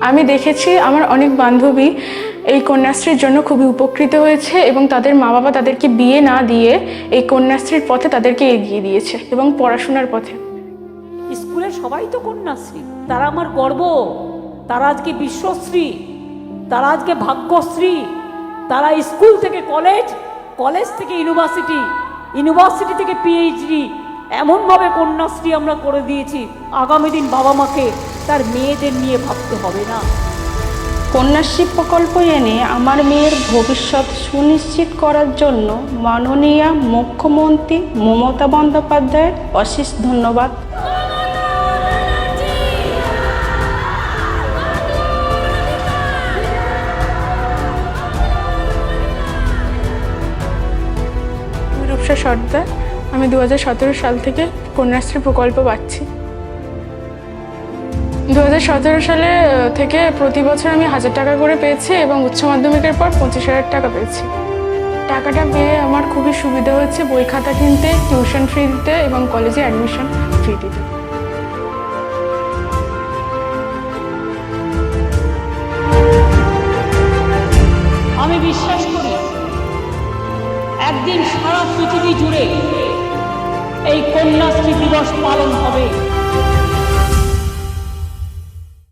আমি দেখেছি আমার অনেক বান্ধবী এই কন্যাশ্রীর জন্য খুবই উপকৃত হয়েছে এবং তাদের মা বাবা তাদেরকে বিয়ে না দিয়ে এই কন্যাশ্রীর পথে তাদেরকে এগিয়ে দিয়েছে এবং পড়াশোনার পথে। স্কুলের সবাই তো কন্যাশ্রী, তারা আমার গর্ব, তারা আজকে বিশ্বশ্রী, তারা আজকে ভাগ্যশ্রী, তারা স্কুল থেকে কলেজ, কলেজ থেকে ইউনিভার্সিটি, ইউনিভার্সিটি থেকে পিএইচডি, এমনভাবে কন্যাশ্রী আমরা করে দিয়েছি আগামী দিন বাবা মাকে তার মেয়েদের নিয়ে ভাবতে হবে না। কন্যাশ্রী প্রকল্প এনে আমার মেয়ের ভবিষ্যৎ সুনিশ্চিত করার জন্য মাননীয় মুখ্যমন্ত্রী মমতা বন্দ্যোপাধ্যায়ের অশেষ ধন্যবাদ। আমি রূপসা সর্দার, আমি 2017 সাল থেকে কন্যাশ্রী প্রকল্প পাচ্ছি। 2017 সালে থেকে প্রতি বছর আমি 1000 টাকা করে পেয়েছি এবং উচ্চ মাধ্যমিকের পর 25,000 টাকা পেয়েছি। টাকাটা পেয়ে আমার খুবই সুবিধা হচ্ছে বই খাতা কিনতে, টিউশন ফি দিতে এবং কলেজে অ্যাডমিশন ফি দিতে। আমি বিশ্বাস করি একদিন সারা পৃথিবী জুড়ে এই কন্যাশ্রী দিবস পালন হবে।